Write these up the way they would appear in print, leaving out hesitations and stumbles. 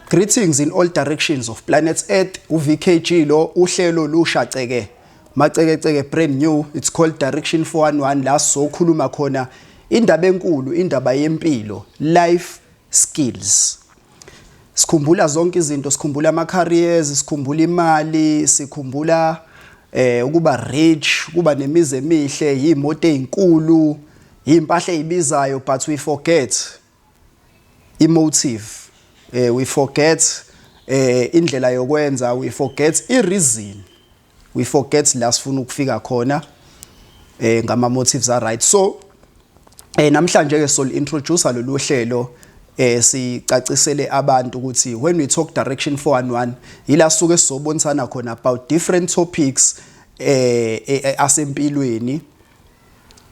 Greetings in all directions of planet Earth. UVKG lo uhlelo lushaceke. Maceke brand new. It's called Direction 411 la sokhuluma khona indaba enkulu, indaba yempilo, life skills. Sikhumbula zonke izinto, sikhumbula ama careers, sikhumbula imali, sikhumbula ukuba rich, kuba nemize emihle, imoto ezinkulu, impahla ezibizayo, but we forget emotive. We forget indlela yokwenza, we forget reason, we forget la sifuna ukufika khona ngama motives are right. So namhlanje ke sol introduce lolu hlelo sicacisele abantu ukuthi when we talk Direction 411 ila suke sizobonisana khona about different topics asempilweni,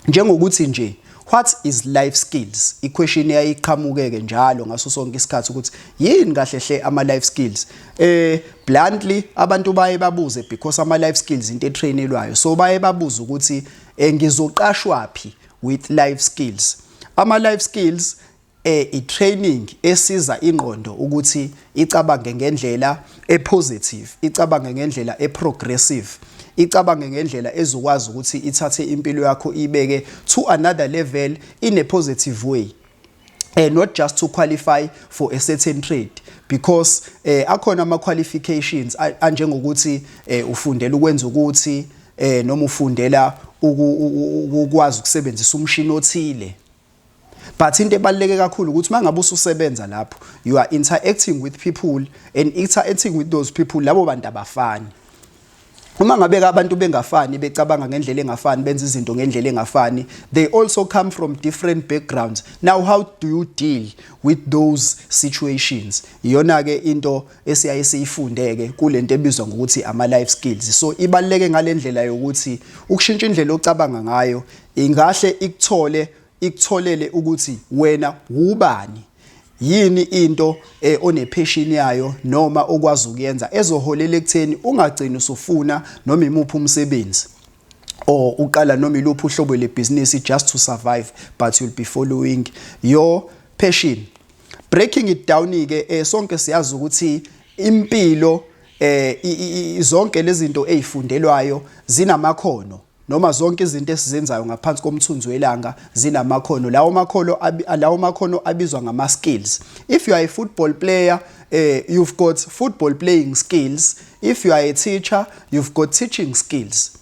njengokuthi nje what is life skills. Iquestion yayiqhamukeke njalo ngaso sonke isikhathi ukuthi yini kahle hle ama life skills. Bluntly abantu baye babuze because ama life skills into etrainelwayo, so baye babuza ukuthi ngizoqashwa phi with life skills. Ama life skills i-training esiza ingqondo ukuthi icabange ngendlela epositive, icabange ngendlela eprogressive, icabange ngendlela ezokwazi ukuthi ithathe impilo yakho ibeke to another level in a positive way, not just to qualify for a certain trade, because akhona ama qualifications anjengokuthi ufundela ukwenza ukuthi noma ufundela ukwazi ukusebenzisa umshini othile. But into ebaluleke kakhulu ukuthi mangabe ususebenza lapho you are interacting with people, and interacting with those people labo bantu abafani. Uma ngabe abantu bengafani, becabanga ngendlela engafani, benza izinto ngendlela engafani, they also come from different backgrounds. Now how do you deal with those situations? Iyona ke into esiyaye siyifundeke kulento ebizwa ngokuthi ama life skills. So ibaluleke ngalendlela yokuthi ukushintsha indlela ocabanga ngayo ingahle ikutholele ukuthi wena ubani, yini into onepassion yayo noma okwazi ukuyenza ezoholela ekutheni ungagcini usufuna noma imuphi umsebenzi or uqala noma iluphi uhlobo lebusiness just to survive, but you'll be following your passion. Breaking it down ke sonke siyazi ukuthi impilo zonke lezi zinto ezifundelwayo zinamakhono, noma zonke izinto esizenzayo ngaphansi komthunzi welanga zinamakhono. Lawo makhono abizwa ngama skills. If you are a football player, you've got football playing skills. If you are a teacher, you've got teaching skills.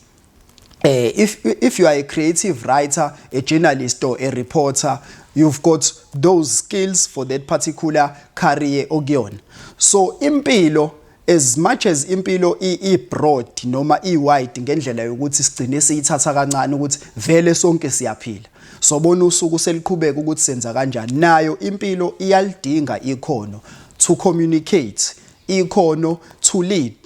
If you are a creative writer, a journalist or a reporter, you've got those skills for that particular career okuyona. So impilo, as much as impilo broad noma wide ngendlela yokuthi sigcine siyithatha kancane ukuthi vele sonke siyaphila, sobona usuku seliqhubeka ukuthi senza kanjani, nayo impilo iyalidinga ikhono to communicate, ikhono to lead,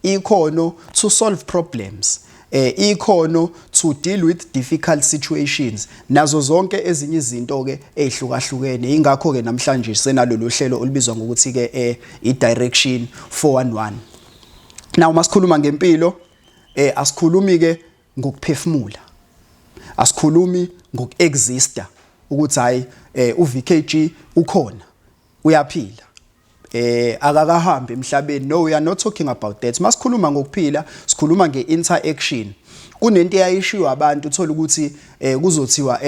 ikhono to solve problems, ikhono to deal with difficult situations, nazo zonke ezinye izinto ke ezihlukahlukene. Ingakho ke namhlanje senalolu hlelo olubizwa ngokuthi ke i-Direction 411. Now masikhuluma ngempilo, asikhulumi ke ngokuphefumula, asikhulumi ngokuexista ukuthi hayi uVKG ukhona uyaphila akakahambi emhlabeni. No, we are not talking about that. Masikhuluma ngokuphila, sikhuluma ngeinteraction. Kunento eyayishiwa abantu uthola ukuthi kuzothiwa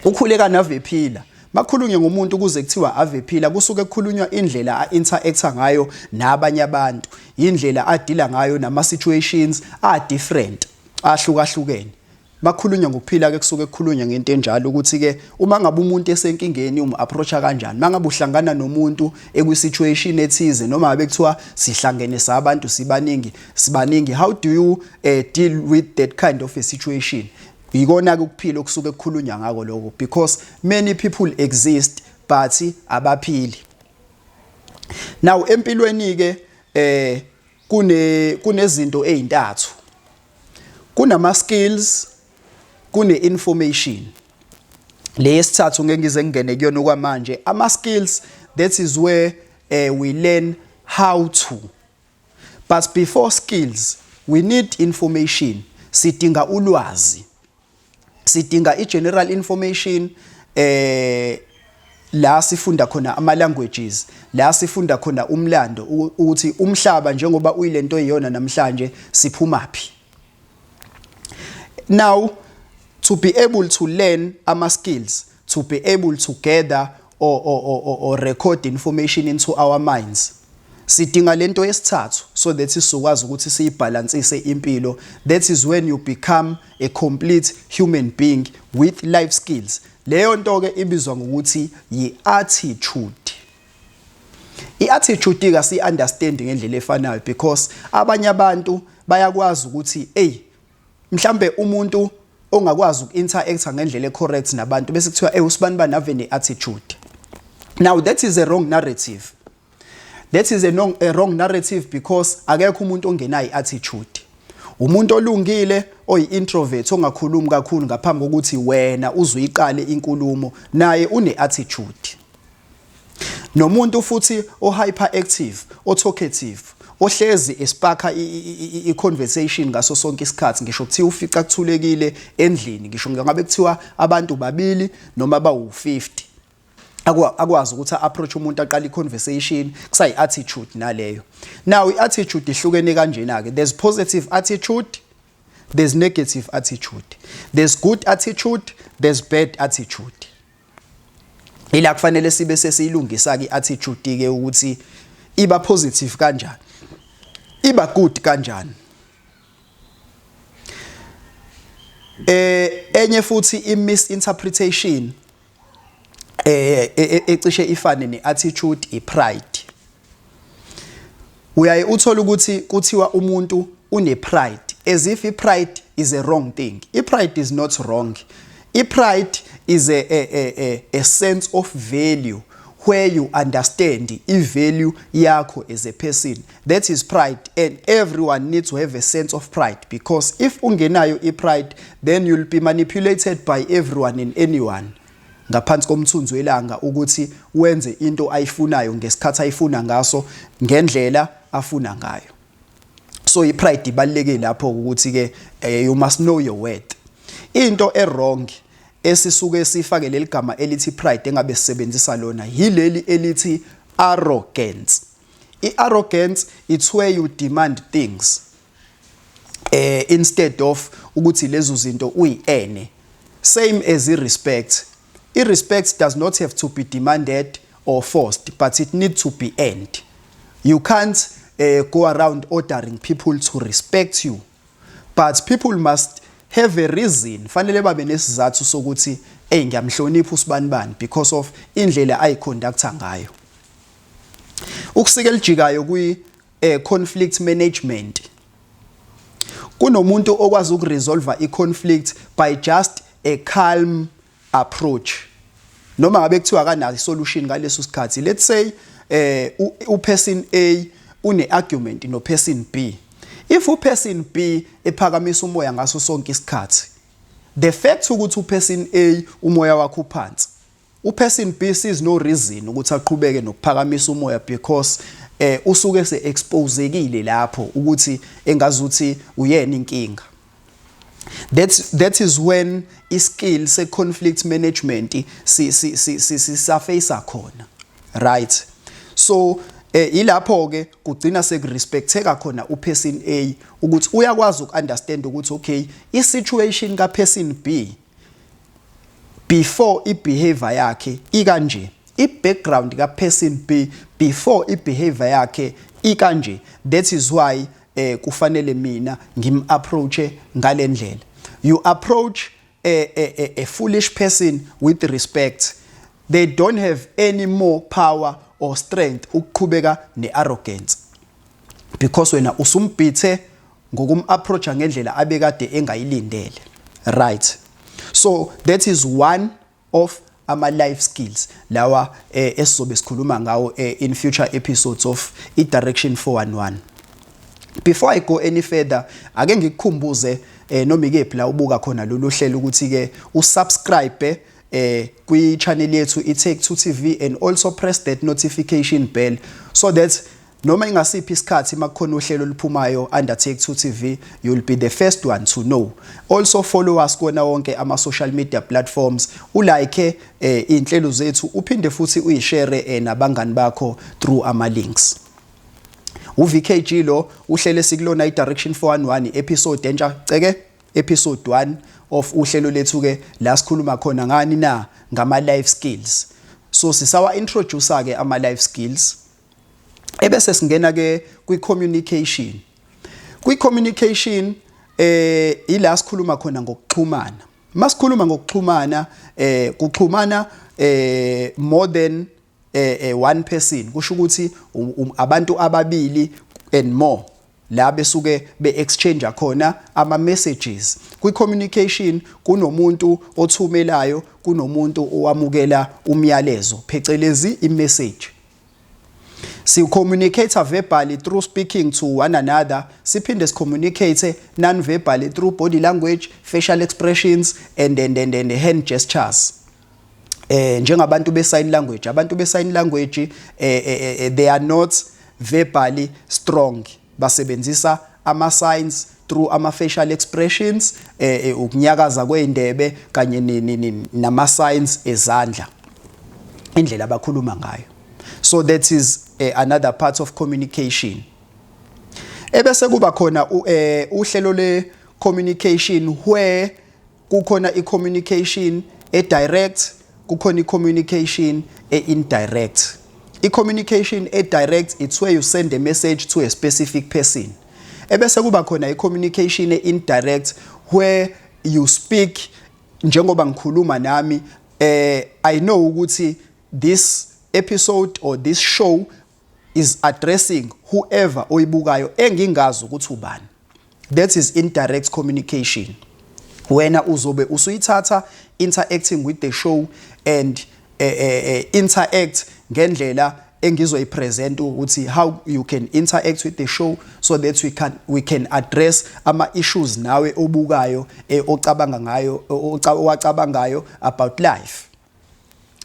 ukhuleka nave phila. Makhulunywe ngomuntu kuze kuthiwa ave phila, kusuke kukhulunywa indlela a-interacta ngayo nabanye abantu, indlela adila ngayo nama situations different, ahlukahlukene. Makhulunywa ngokuphila ke kusuke kukhulunywa ngento enjalo ukuthi ke uma ngabe umuntu esenkingeni approacha kanjani, mangabe uhlangana nomuntu ekwi-situation ethize noma ngabe kuthiwa sihlangene sabantu sibaningi, how do you deal with that kind of a situation? Ikona ke ukuphila okusuke kukhulunywa ngako lokho, because many people exist but abaphili. Now empilweni ke kunezinto ezintathu, kunama skills, kune information. Le yesithathu ngeke ngize ngene kuyona kwamanje. Ama skills, that is where we learn how to. But before skills, we need information. Sidinga ulwazi, sidinga i-general information la sifunda khona ama languages, la sifunda khona umlando ukuthi umhlaba njengoba uyilento eyiyona namhlanje siphumapi. Now to be able to learn ama skills, to be able to gather or record information into our minds, sidinga lento yesithathu so that sizokwazi ukuthi siyibalansise impilo. That is when you become a complete human being with life skills. Leyo nto ke ibizwa ngokuthi yi-attitude. I-attitude ka si-understand ngendlela efanayo because abanye abantu bayakwazi ukuthi mhlambe umuntu ongakwazi uku-interacta ngendlela ecorrect nabantu bese kuthiwa usibanibani ave ne-attitude. Now that is a wrong narrative. That is a wrong narrative because akekho umuntu ongenayo i-attitude. Umuntu olungile oyi-introvert ongakhulumi kakhulu ngaphambi kokuthi wena uzuyiqale inkulumo naye une-attitude. Nomuntu futhi o-hyperactive, o-talkative, ohlezi esparka i-conversation ngaso sonke isikhathi, ngisho kuthiwa ufica kuthulekile endlini, ngisho ngabe kuthiwa abantu babili noma bawu-50, akwazi ukuthi approach umuntu aqala i-conversation kusayi-attitude naleyo. Now i-attitude ihlukene kanjena-ke. There's positive attitude, there's negative attitude, there's good attitude, there's bad attitude. Ila kufanele sibe sesiyilungisa-ke i-attitude-ke ukuthi iba positive kanjani, iba good kanjani. Enye futhi i-misinterpretation ecishe ifane ne-attitude i-pride. Uyaye uthola ukuthi kuthiwa umuntu une-pride as if i-pride is a wrong thing. I-pride is not wrong. I-pride is a sense of value where you understand i-value yakho as a person. That is pride, and everyone needs to have a sense of pride because if ungenayo i-pride then you'll be manipulated by everyone and anyone ngaphansi komthunzi welanga ukuthi wenze into ayifunayo ngesikhathi ayifuna ngaso ngendlela afuna ngayo. So i-pride ibaluleke lapho ukuthi ke you must know your worth. Into wrong esisuke sifake leli gama elithi pride engabe sisebenzisa lona yileli elithi arrogance. I-arrogance it's where you demand things instead of ukuthi lezo zinto uyi-earn. Same as i-respect. I-respect does not have to be demanded or forced, but it needs to be earned. You can't go around ordering people to respect you, but people must have a reason. Fanele babe nesizathu sokuthi ngiyamhlonipha usibanibani because of indlela ayiconducta ngayo. Ukusika elijikayo kwi conflict management. Kunomuntu okwazi ukuresolve i-conflict by just a calm approach. Noma ngabe kuthiwa kana solution ngaleso sikhathi. Let's say uperson A une-argument no person B. If uperson B ephakamisa umoya ngaso sonke isikhathi, the fact ukuthi uperson A umoya wakhe uphansi, uperson B sees no reason ukuthi aqhubeke nokuphakamisa umoya because usuke se-exposekile lapho ukuthi engazuthi uyena inkinga. That is when iskill se-conflict management sisafeyisa khona, right? So ilapho ke kugcina sekurespecteka khona uperson A ukuthi uyakwazi ukunderstand ukuthi okay i-situation ka-person B before i-behavior yakhe ikanje, i-background ka-person B before i-behavior yakhe ikanje. That is why kufanele mina ngim-approache ngale ndlela. You approach a foolish person with respect. They don't have any more power or strength ukuqhubeka ne-arrogance because wena usumbithe ngokum-approacha ngendlela abekade engayilindele, right? So that is one of ama-life skills lawa esizobe sikhuluma ngawo in future episodes of i-Direction 411. Before I go any further, ake ngikukhumbuze noma ikephi la ubuka khona lolu hlelo ukuthi ke usubscribe kwi channel yethu iTake2 TV and also press that notification bell so that noma ingasiphi isikhathi makukhona uhlelo oluphumayo under Take 2 TV, you'll be the first one to know. Also follow us kona wonke ama social media platforms, ulike inhlelo zethu, uphinde futhi uyishare nabangani bakho through ama links. UVKG lo uhlele sikulona iDirection 411 episode entsha ceke episode 1 of uhlelo lethu ke la sikhuluma khona ngani na ngama life skills. So sisawa introduce ke ama life skills. Ebese singena ke kwi-communication. Kwi-communication ila sikhuluma khona ngokuxhumana. Masikhuluma ngokuxhumana kuxhumana more than one person, kusho ukuthi abantu ababili and more la besuke be-exchange khona ama-messages. Kwi-communication kunomuntu othumelayo, kunomuntu owamukela umyalezo, phecelezi i-message. Si-communicate verbally through speaking to one another, siphinde si-communicate non-verbally through body language, facial expressions and hand gestures. Njengabantu be-sign language, abantu be-sign language they are not verbally strong, basebenzisa ama-signs through ama-facial expressions, ukunyakaza kwey'ndebe kanye nama-signs ezandla, indlela abakhuluma ngayo. So that is another part of communication. Ebese kuba khona uhlelo le communication where kukhona i-communication e-direct, kukhona i-communication e-indirect. I-communication e-direct, it's where you send a message to a specific person. Ebese kuba khona i-communication e-indirect where you speak, njengoba ngikhuluma nami, I know ukuthi this episode or this show is addressing whoever oyibukayo engingazi ukuthi ubani. That is indirect communication. Wena uzobe usuyithatha interacting with the show and interact ngendlela engizoyipresent ukuthi how you can interact with the show so that we can address ama issues nawe obukayo ocabanga ngayo owacabangayo about life.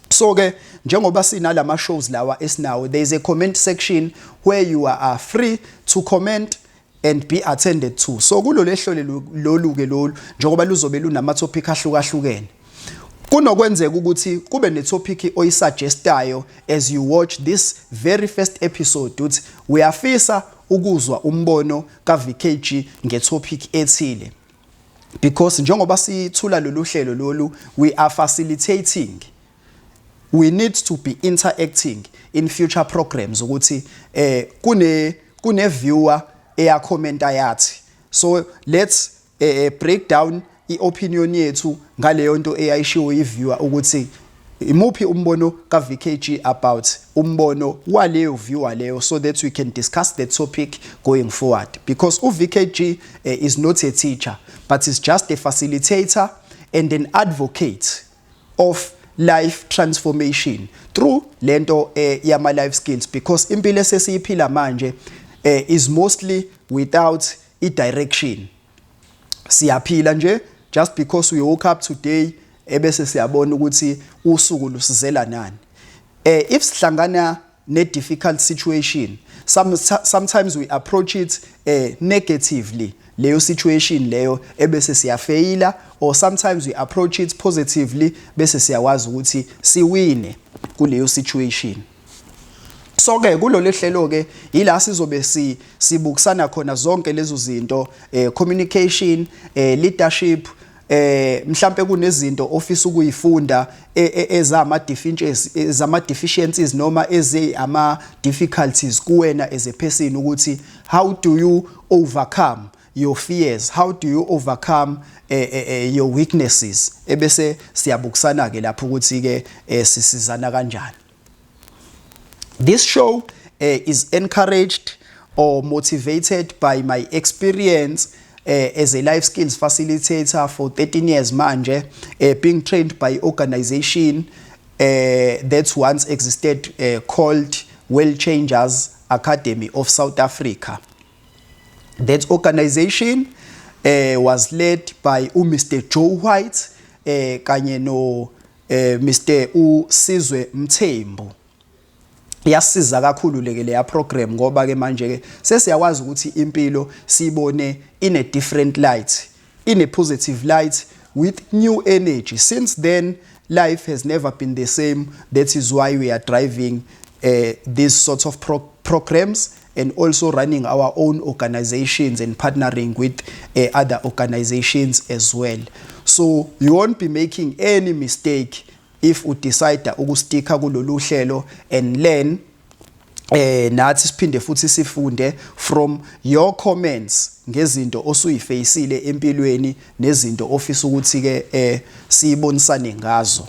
So ke njengoba sinalama shows lawa esinawo, there is a comment section where you are free to comment and be attended to. So kulo lehlelo lolu ke lolu njengoba luzobe lunama topic ahlukahlukene, kunokwenzeka ukuthi kube ne topic oyisuggestayo as you watch this very first episode uthi uyafisa ukuzwa umbono ka VKG nge topic ethile, because njengoba sithula lolu hlelo lolu we are facilitating, we need to be interacting in future programs ukuthi kune viewer eya commenta yathi, so let's break down i-opinion yethu ngaleyo nto eyayishiwo i-viewer ukuthi imuphi umbono ka VKG about umbono waleyo viewer leyo, so that we can discuss the topic going forward, because uVKG is not a teacher but is just a facilitator and an advocate of life transformation through lento yama life skills, because impilo esesiyiphila manje is mostly without i-direction. Siyaphila nje just because we woke up today ebese siyabona ukuthi usuku lusizela nani. If sihlangana ne difficult situation, sometimes we approach it negatively, leyo situation leyo ebese siyafaila, or sometimes we approach it positively bese siyawazi ukuthi siwine kuleyo situation. So ke kulo lehlelo ke ila sizobe sibukisana khona zonke lezo zinto, communication, leadership, mhlambe kunezinto ofisa ukuyifunda ezama deficiencies noma ama difficulties kuwena as a person, ukuthi how do you overcome your fears, how do you overcome your weaknesses. Ebese siyabukisana ke lapho ukuthi ke sisizana kanjani. This show is encouraged or motivated by my experience as a life skills facilitator for 13 years manje, being trained by organization that once existed called World Changers Academy of South Africa. That organization was led by Mr. Joe White kanye no Mr. Usizwe Mthembu. iyasiza kakhulu leke leya program ngoba ke manje ke sesiyakwazi ukuthi impilo sibone in a different light, in a positive light with new energy. Since then life has never been the same. That is why we are driving these sorts of programs and also running our own organizations and partnering with other organizations as well. So you won't be making any mistake if you decide ukusticka kulolu hlelo and learn nathi siphinde futhi sifunde from your comments ngezinto osuyifacile empilweni nezinto ofisa ukuthi ke sibonisane ngazo.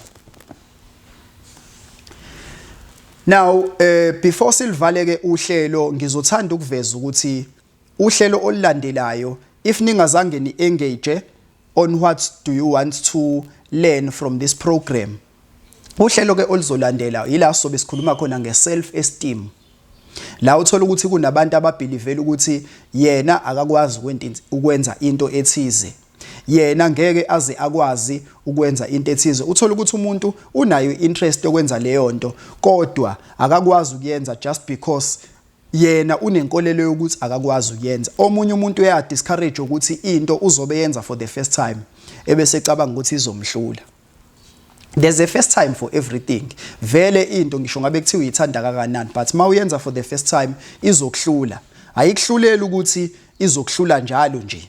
Now before silvaleke uhlelo ngizothanda ukuveza ukuthi uhlelo olulandelayo if ningazange ni engage on what do you want to learn from this program, uhlelo ke oluzolandela ila sobe sikhuluma khona nge-self esteem. La uthola ukuthi kunabantu ababelievela ukuthi yena akakwazi ukwenza into ethize, yena ngeke aze akwazi ukwenza into ethize. Uthola ukuthi umuntu unayo interest yokwenza leyo nto kodwa akakwazi ukuyenza just because yena unenkolelo yokuthi akakwazi ukuyenza. Omunye umuntu uya discourage ukuthi into uzobe yenza for the first time ebese ecabanga ukuthi izomhlula. There's a first time for everything. Vele into ngisho ngabe kuthiwa uyithanda kangakanani but mawuyenza for the first time izokuhlula. Ayikuhlulela ukuthi izokuhlula njalo nje.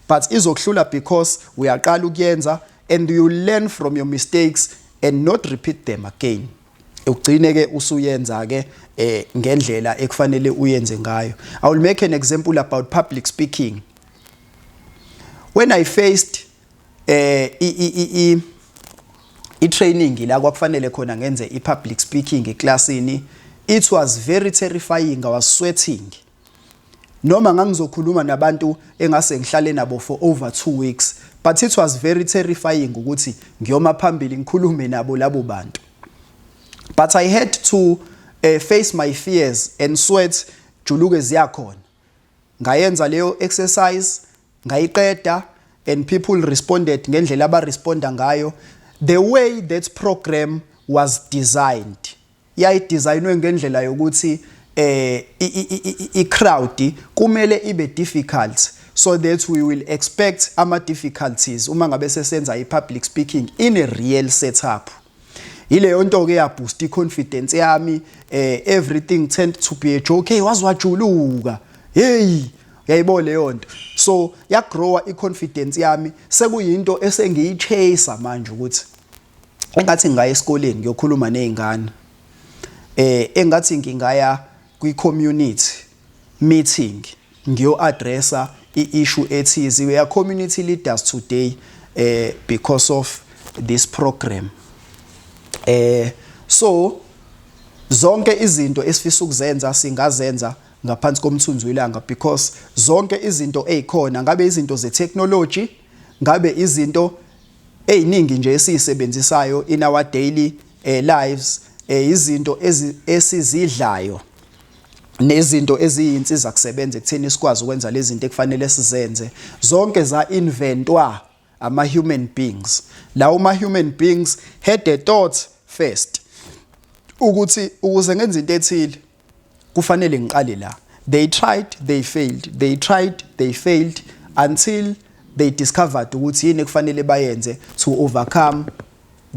But izokuhlula because uyaqala ukuyenza and you learn from your mistakes and not repeat them again. Ugcine ke usuyenza ke ngendlela ekufanele uyenze ngayo. I will make an example about public speaking. When I faced i-training la kwakufanele khona ngenze i-public speaking eclassini, it was very terrifying. I was sweating. Noma ngangizokhuluma nabantu engase ngihlale nabo for over 2 weeks, but it was very terrifying ukuthi ngiyoma phambili ngikhulume nabo labo bantu. But I had to face my fears and sweat juluke ziyakhona. Ngayenza leyo exercise, ngayiqeda and people responded ngendlela abaresponda ngayo. The way that program was designed, designwe ngendlela yokuthi i-crowd kumele ibe difficult so that we will expect ama difficulties uma ngabe sesenza i-public speaking in a real setup. Ileyo nto ke ya boost i-confidence yami, everything tend to be a joke. Hey, wazwajuluka. Hey, yayibona leyo nto. So ya grow i-confidence yami sekuyinto esengiyichase manje ukuthi engathi ngaya esikoleni ngiyokhuluma nezingane. Engathi ngingaya kwi-community meeting ngiyo-addressa i-issue ethize. We are community leaders today because of this program. So zonke izinto esifisa ukuzenza singazenza ngaphansi komthunzi welanga because zonke izinto ezikhona ngabe izinto ze-technology, ngabe izinto eziningi nje esizisebenzisayo in our daily lives, izinto esizidlayo nezinto eziyinsiza kusebenza ekutheni sikwazi ukwenza lezi zinto ekufanele sizenze, zonke za inventwa ama human beings. Lawo ma human beings had a thought first ukuthi ukuze ngenze into ethile kufanele ngiqale la. They tried, they failed. They tried, they failed until they discovered ukuthi yini kufanele bayenze to overcome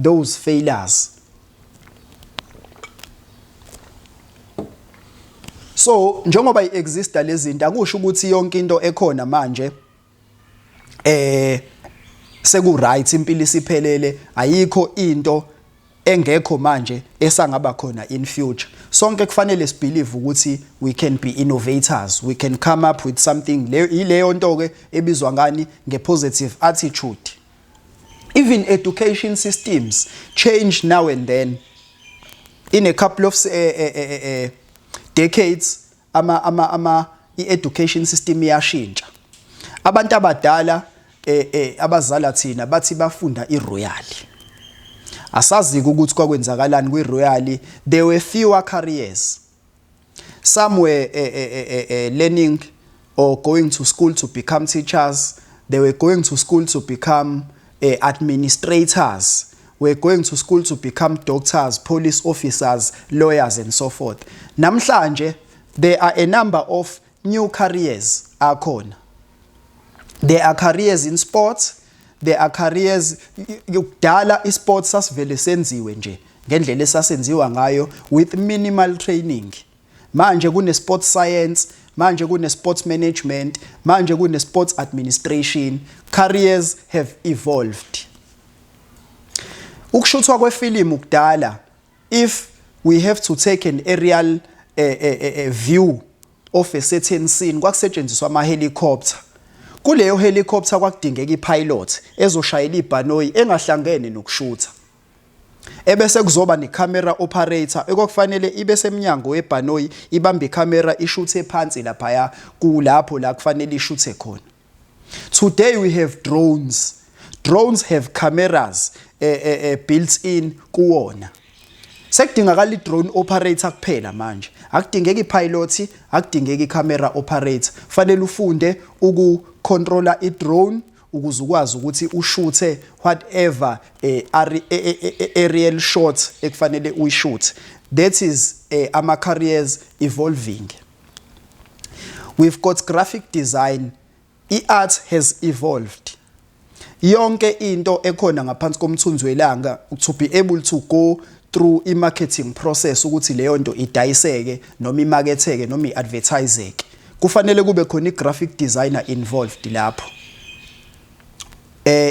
those failures. So njengoba iexista lezi zinto akusho ukuthi yonke into ekhona manje seku right impilo isiphelele, ayikho into engekho manje esangaba khona in future. Sonke kufanele sibelieve ukuthi we can be innovators, we can come up with something. Ileyo nto ke ebizwa ngani nge-positive attitude. Even education systems change now and then. In a couple of decades i-education system iyashintsha. Abantu abadala abazala thina bathi bafunda iRoyal. Asazi ukuthi kwakwenzakalani kwiRoyal. There were fewer careers. Some were learning or going to school to become teachers. They were going to school to become administrators. were going to school to become doctors, police officers, lawyers and so forth. Namhlanje there are a number of new careers akhona. There are careers in sports, there are careers yokudala isports sasivele senziwe nje ngendlela esasenziwa ngayo with minimal training. Manje kune sports science, manje kune sports management, manje kune sports administration. Careers have evolved. Ukushuthwa kwefilimu kudala, if we have to take an aerial view of a certain scene, kwakusetshenziswa ama helicopter. Kuleyo helicopter kwakudingeka ipilot ezoshayela ibhanoyi engahlangene nokushutha. Ebese kuzoba necamera operator ekwakufanele ibe semnyango webhanoyi ibambe icamera ishuthe phansi lapha kulapho la kufanele ishuthe khona. Today we have drones. Drones have cameras built in kuwona. Sekudingakala i-drone operator kuphela manje. Akudingeki ipilot, akudingeki camera operator. Fanele ufunde ukucontroller i-drone ukuze ukwazi ukuthi ushuthe whatever aerial shot ekufanele uyishoot. That is ama careers evolving. We've got graphic design. I-art has evolved. Yonke into ekhona ngaphansi komthunzi welanga to be able to go through i-marketing process ukuthi leyo nto idayiseke noma imarketeke noma iadvertiseke. Kufanele kube khona i-graphic designer involved lapho.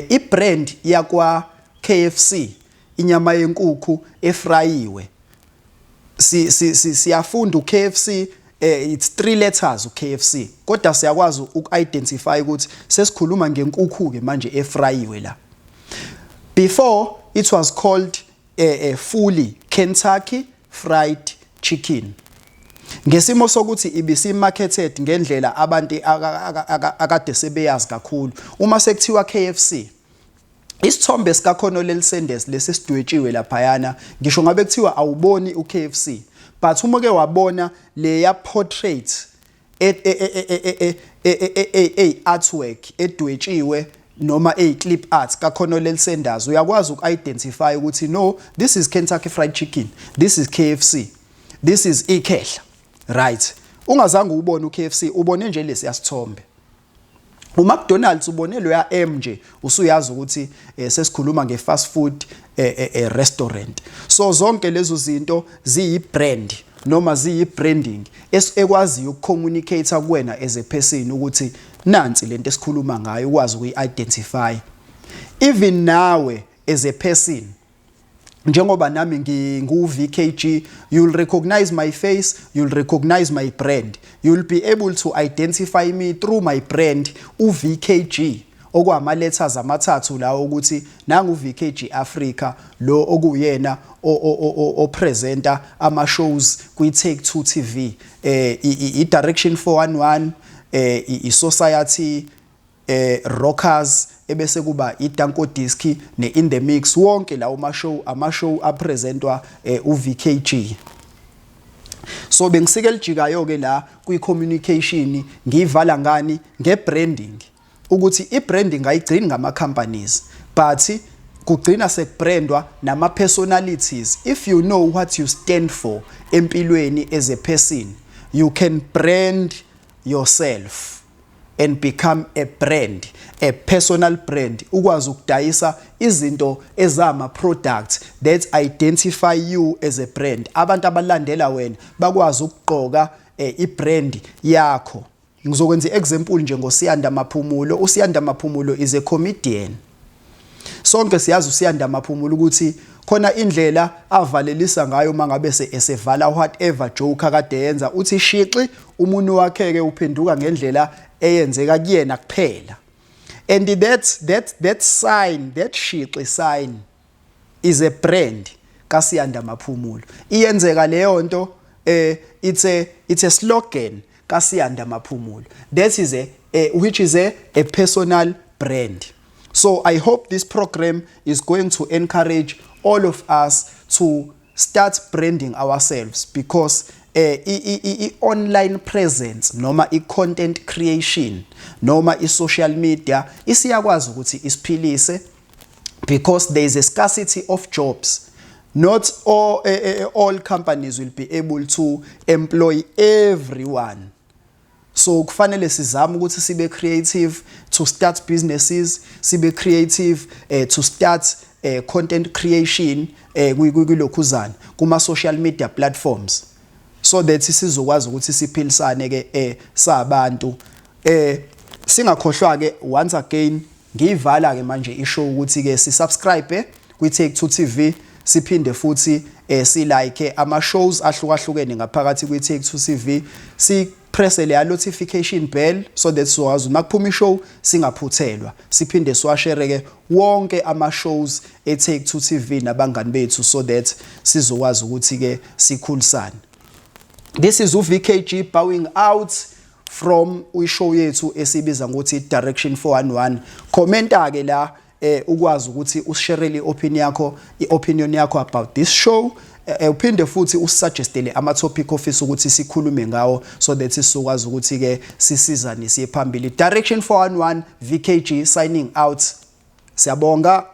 I-brand yakwa KFC inyama yenkukhu efrayiwe. Siyafunda uKFC it's 3 letters uKFC. Kodwa siyakwazi uku-identify ukuthi sesikhuluma ngenkukhu ke manje efrayiwe la. Before it was called fully Kentucky Fried Chicken. Ngesimo sokuthi ibisi marketed ngendlela abantu akade sebeyazi kakhulu. Uma sekuthiwa KFC, isithombe sika Colonel Sanders lesisidwetshiwe laphayana, ngisho ngabe kuthiwa awuboni uKFC, but uma ke wabona le ya portrait artwork edwetshiwe noma clip art ka Colonel Sanders, uyakwazi uku-identify ukuthi no, this is Kentucky Fried Chicken, this is KFC, this is iKhehla. Right. Ungazange ubone uKFC, ubone nje lesi yasithombe. uMcDonald's ubone lo ya M nje, usuyazi ukuthi sesikhuluma nge-fast food restaurant. So zonke lezo zinto ziyi-brand noma ziyi-branding ekwaziyo ukucommunicate kuwena as a person ukuthi nansi lento esikhuluma ngayo, ukwazi ukuyi-identify. Even nawe as a person, njengoba nami ngu-VKG, you'll recognize my face, you'll recognize my brand. You'll be able to identify me through my brand, uVKG. Okwama letters amathathu lawo ukuthi nangu VKG Africa, lo okuyena o-presenter ama shows kwi Take 2 TV, i-Direction 411, i-Society, Rockers, ebese kuba iDanko Disc ne In The Mix. Wonke lawo ama-show apresentwa uVKG. So bengisike lijikayo ke la kwi-communication ngivala ngani nge-branding ukuthi i-branding ayigcini ngama-companies but kugcina sekubrandwa nama-personalities. If you know what you stand for empilweni as a person, you can brand yourself and become a brand, a personal brand. Ukwazi ukudayisa izinto ezama products that identify you as a brand. Abantu abalandela wena bakwazi ukugqoka i-brand yakho. Ngizokwenza i-example nje ngoSiyanda Maphumulo. uSiyanda Maphumulo is a comedian. Sonke siyazi uSiyanda Maphumulo ukuthi khona indlela avalelisa ngayo mangabe esevala whatever joke akade yenza, uthi shiqi umuntu wakhe ke uphenduka ngendlela eyenzeka kuyena kuphela. And that sign, that shiqi sign is a brand kaSiyanda Maphumulo. Iyenzeka leyo nto, it's a slogan kaSiyanda Maphumulo. That is which is a personal brand. So I hope this program is going to encourage all of us to start branding ourselves, because online presence noma content creation noma social media isiyakwazi ukuthi isiphilise because there is a scarcity of jobs. Not all companies will be able to employ everyone. So kufanele sizame ukuthi sibe creative to start businesses, sibe creative to start content creation kulokhuzana kuma social media platforms, so that sizokwazi ukuthi siphilisane ke sabantu. Singakhohlwa ke once again ngiyivala ke manje ishow ukuthi ke si-subscribe kwi-Take2 TV, siphinde futhi si-like ama shows ahlukahlukene ngaphakathi kwi-Take2 TV, press le notification bell so that sizokwazi makuphuma ishow singaphuthelwa, siphinde siwashare ke wonke ama shows e-Take2 TV nabangani bethu, so that sizokwazi ukuthi ke sikhulisane. This is uVKG bowing out from ishow yethu esibiza ngokuthi Direction 411. Commenta ke la ukwazi ukuthi ushare i-opinion yakho about this show. Uphinde futhi usuggestele ama topic office ukuthi sikhulume ngawo, so that sizokwazi ukuthi ke sisizane siye phambili. Direction 411 VKG signing out. Siyabonga.